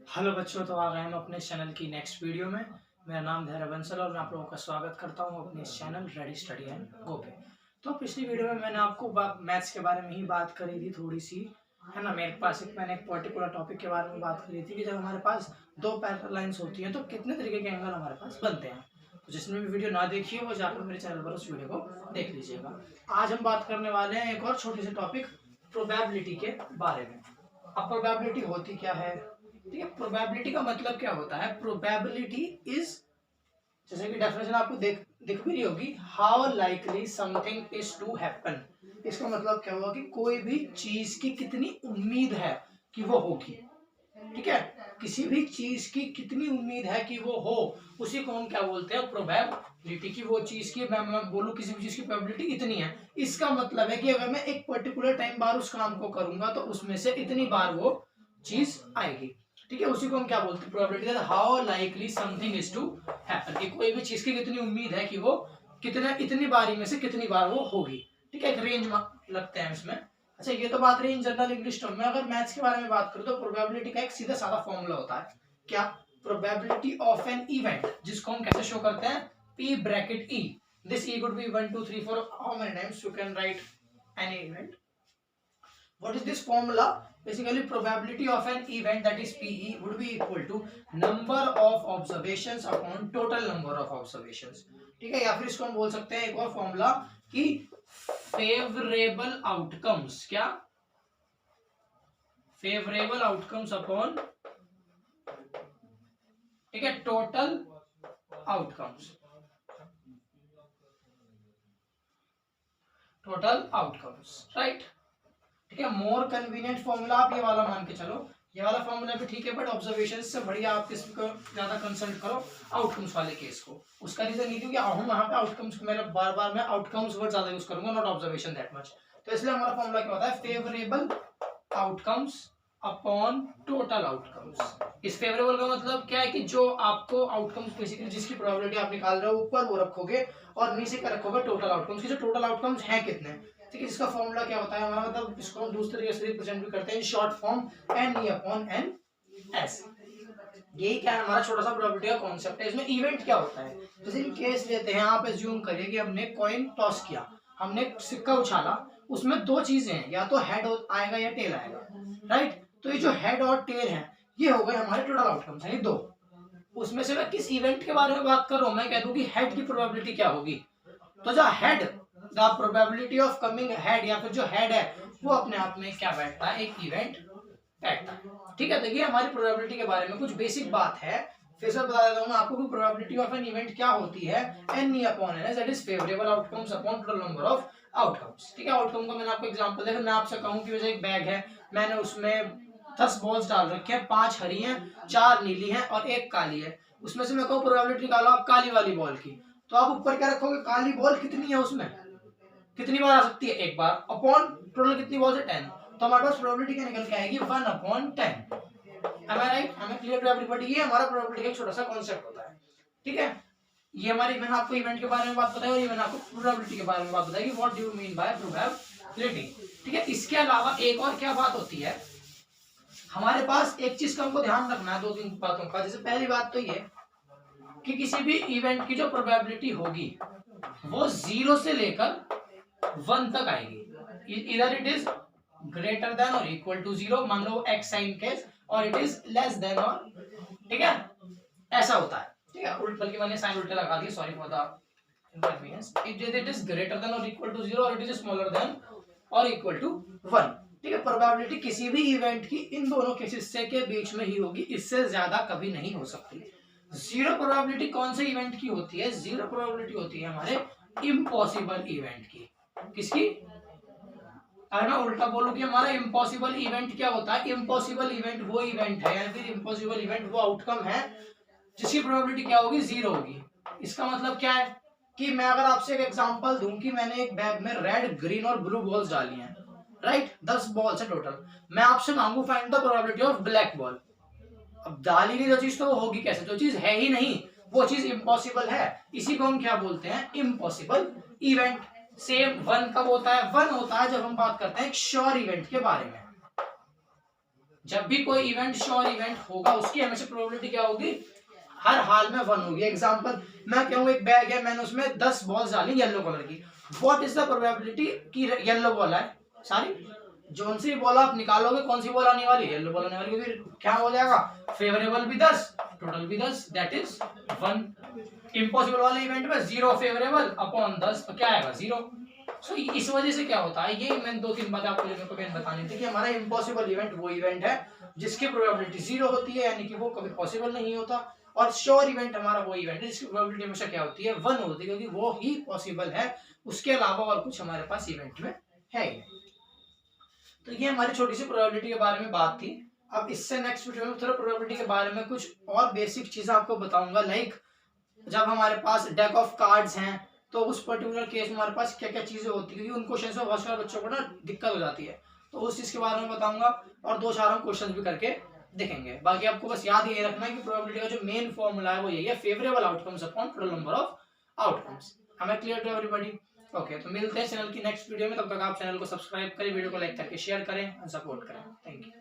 Hello बच्चों, तो आ गए हम अपने चैनल की नेक्स्ट वीडियो में। मेरा नाम धैर्य बंसल और मैं आप लोगों का स्वागत करता हूं अपने इस channel ready steady and go पे। तो पिछली वीडियो में मैंने आपको मैथ्स के बारे में ही बात करी थी थोड़ी सी, है ना। मेरे पास मैंने एक पर्टिकुलर टॉपिक के बारे में बात करी थी कि जब हमारे पास दो पैरेलल लाइंस होती हैं तो कितने तरीके के एंगल हमारे पास बनते हैं। तो जिसने भी वीडियो ना देखी है वो जाकर मेरे चैनल पर उस वीडियो को देख लीजिएगा। आज हम बात करने वाले हैं एक और छोटी सी टॉपिक, प्रोबेबिलिटी के बारे में। अब प्रोबेबिलिटी होती क्या है? ठीक है, प्रोबेबिलिटी का मतलब क्या होता है? प्रोबेबिलिटी इज, जैसे कि डेफिनेशन आपको दिख भी रही होगी, how likely something is to happen. इसका मतलब क्या हुआ कि कोई भी चीज की कितनी उम्मीद है कि वो होगी। ठीक है, किसी भी चीज की कितनी उम्मीद है कि वो हो, उसी को हम क्या बोलते हैं? प्रोबेबिलिटी। की वो चीज की मैं बोलूं किसी भी चीज की प्रोबेबिलिटी इतनी है, इसका मतलब है कि अगर मैं एक पर्टिकुलर टाइम बार उस काम को करूंगा तो उसमें से इतनी बार वो चीज आएगी। ठीक है, उसी को हम क्या बोलते हैं? Probability. How likely something is to happen, कि कोई भी चीज की कितनी उम्मीद है कि वो कितना, इतनी बारी में से कितनी बार वो होगी। ठीक है, एक रेंज लगते हैं इसमें। अच्छा, ये तो बात रही इन जनरल इंग्लिश टर्म में। अगर मैथ्स के बारे में बात करूं तो प्रोबेबिलिटी का एक सीधा साधा फॉर्मूला होता है। क्या? प्रोबेबिलिटी ऑफ एन इवेंट, जिसको हम कैसे शो करते हैं? P bracket E. This E could be 1 2 3 4, how many times you can write any event. What is this formula? Basically probability of an event, that is PE, would be equal to number of observations upon total number of observations. ठीक है, या फिर इसको हम बोल सकते हैं एक और फॉर्मूला कि फेवरेबल आउटकम्स, क्या? फेवरेबल आउटकम्स अपॉन, ठीक है, total outcomes. Total outcomes, right. ठीक है, मोर कन्वीनियंट फॉर्मूला आप ये वाला मान के चलो। ये वाला फॉर्मूला भी ठीक है, बट ऑब्जर्वेशन से बढ़िया आप किसको ज्यादा कंसल्ट करो? आउटकम्स वाले केस को। उसका रीजन ये क्योंकि हम वहां पे आउटकम्स को, मेरा बार बार मैं आउटकम्स वर्ड ज्यादा यूज करूंगा, नॉट ऑब्जर्वेशन दैट मच। तो इसलिए हमारा फॉर्मूला क्या होता है? Favourable outcomes upon total outcomes. इस फेवरेबल का मतलब क्या है कि जो आपको आउटकम्स, बेसिकली जिसकी प्रोबेबिलिटी आप निकाल रहे हो, ऊपर वो रखोगे और नीचे का रखोगे टोटल आउटकम्स, की जो टोटल आउटकम्स हैं कितने। ठीक है, इसका फॉर्मूला क्या होता है हमारा? मतलब इसको हम दूसरे तरीके से रिप्रेजेंट भी करते हैं, short form N E upon N S. यही क्या है? हमारा छोटा सा प्रोबेबिलिटी का कॉन्सेप्ट है। इसमें इवेंट क्या होता है? जैसे इन केस लेते हैं, आप एज्यूम करिए कि हमने कॉइन टॉस किया, हमने सिक्का उछाला, उसमें दो चीजें हैं, या तो हेड आएगा या टेल आएगा, राइट। तो ये जो हेड और टेल है, ये हो गए हमारे टोटल आउटकम्स, यानी दो। उसमें से मैं किस इवेंट के बारे में बात कर रहा हूं? मैं कह दूं कि हेड की प्रोबेबिलिटी क्या होगी, तो जो head, the probability of coming head, या फिर जो हेड है वो अपने आप में क्या बैठता है? एक इवेंट बैठता है। ठीक है, देखिए हमारी प्रोबेबिलिटी के बारे में कुछ बेसिक बात है, फिर से बता देता हूं मैं आपको कि प्रोबेबिलिटी ऑफ एन इवेंट क्या होती है? N E upon N S, that is favourable outcomes upon total number of outcomes. ठीक है, आउटकम का मैंने आपको एग्जांपल देखा, मैं आपसे कहूं कि वैसे एक बैग है, मैंने उसमें 10 बॉल्स डाल रखे हैं, 5 हरी हैं, 4 नीली हैं और 1 काली है। उसमें से मैं कहूं प्रोबेबिलिटी निकालो आप काली वाली बॉल की, तो आप ऊपर क्या रखोगे? काली बॉल कितनी है, उसमें कितनी बार आ सकती है? एक बार, अपॉन टोटल कितनी बॉल्स है? 10। तो हमारे पास प्रोबेबिलिटी क्या निकल के आएगी? 1 अपॉन 10। Am I right? हमें क्लियर टू एवरीबॉडी? ये हमारा प्रोबेबिलिटी का एक छोटा सा कॉन्सेप्ट होता है। ठीक है, ये हमारी, मैंने आपको इवेंट के बारे में बात बताई और ये मैंने आपको प्रोबेबिलिटी के बारे में बात बताई कि what do you mean by probability. ठीक है, इसके अलावा एक और क्या बात होती है हमारे पास? एक चीज का हमको ध्यान रखना है, दो तीन बातों का। जैसे पहली बात तो ये कि किसी भी इवेंट की जो प्रोबेबिलिटी होगी वो 0 से लेकर 1 तक आएगी। इधर इट इज ग्रेटर देन और इक्वल टू 0, मान लो एक्स साइन केस, और इट इज लेस देन और, ठीक है, ऐसा होता है। ठीक है, बल्कि मैंने साइन उल्टे लगा दिए, sorry for the inconvenience. It is greater than और इक्वल टू 0 और इट इज स्मॉलर देन और इक्वल टू 1। ठीक है, प्रोबेबिलिटी किसी भी इवेंट की इन दोनों केसेस से के बीच में ही होगी, इससे ज्यादा कभी नहीं हो सकती। जीरो प्रोबेबिलिटी कौन से इवेंट की होती है? जीरो प्रोबेबिलिटी होती है हमारे इम्पॉसिबल इवेंट की। किसकी? अगर मैं उल्टा बोलूं कि हमारा इम्पॉसिबल इवेंट क्या होता है? इम्पॉसिबल इवेंट वो इवेंट है, या फिर इम्पॉसिबल इवेंट वो आउटकम है जिसकी प्रोबेबिलिटी क्या होगी? 0 होगी। इसका मतलब क्या है कि मैं अगर आपसे एक एग्जांपल दूं कि मैंने एक बैग में रेड, ग्रीन और ब्लू बॉल्स डाली हैं, राइट, 10 बॉल्स है टोटल। मैं आपसे मांगू find the probability of black ball. अब डाल ही नहीं जो चीज, तो वो होगी कैसे? जो चीज है ही नहीं, वो चीज इम्पॉसिबल है। इसी को हम क्या बोलते हैं? Impossible event. सेम 1 कब होता है? 1 होता है जब हम बात करते हैं एक श्योर इवेंट के बारे में, जब भी कोई इवेंट श्योर इवेंट होगा उसकी हमेशा प्रोबेबिलिटी क्या होगी, हर हाल में 1 होगी। एग्जांपल मैं कहूँ एक बैग है, मैंने उसमें 10 बॉल्स डाली येलो कलर की, व्हाट इज द प्रोबेबिलिटी कि येलो बॉल है सारी, जोन सी बॉल आप निकालोगे कौन सी बॉल आने वाली है, येलो बॉल आने वाली, क्योंकि क्या हो जाएगा, फेवरेबल भी 10 टोटल भी 10, दैट इज 1। इम्पॉसिबल वाले इवेंट में 0 फेवरेबल अपॉन 10 तो क्या आएगा 0। सो इस वजह से क्या होता है, ये मैंने 2-3 बातें आपको लेने को मैंने बतानी थी कि हमारा इम्पॉसिबल इवेंट वो इवेंट है जिसकी प्रोबेबिलिटी 0 होती है, यानी कि वो कभी पॉसिबल नहीं होता, और श्योर इवेंट हमारा वो इवेंट है जिसकी प्रोबेबिलिटी हमेशा क्या होती है 1 होती है, क्योंकि वो ही पॉसिबल है, उसके अलावा और कुछ हमारे पास इवेंट में है। तो ये हमारी छोटी सी प्रोबेबिलिटी के बारे में बात थी। अब इससे नेक्स्ट वीडियो में थोड़ा प्रोबेबिलिटी के बारे में कुछ और बेसिक चीजें आपको बताऊंगा, लाइक जब हमारे पास डेक ऑफ कार्ड्स हैं तो उस पर्टिकुलर केस में हमारे पास क्या क्या चीजें होती है, क्योंकि उन क्वेश्चन में बहुत सारे बच्चों को ना दिक्कत हो जाती है, तो उस चीज के बारे में बताऊंगा, और 2-4 हम क्वेश्चन भी करके देखेंगे। बाकी आपको बस याद ये रखना है कि प्रोबेबिलिटी का जो मेन फॉर्मूला है वो यही है, favourable outcomes upon total number of outcomes. हमें क्लियर टू एवरीबॉडी? ओके, तो मिलते हैं चैनल की नेक्स्ट वीडियो में, तब तक आप चैनल को सब्सक्राइब करें, वीडियो को लाइक करके शेयर करें और सपोर्ट करें। Thank you.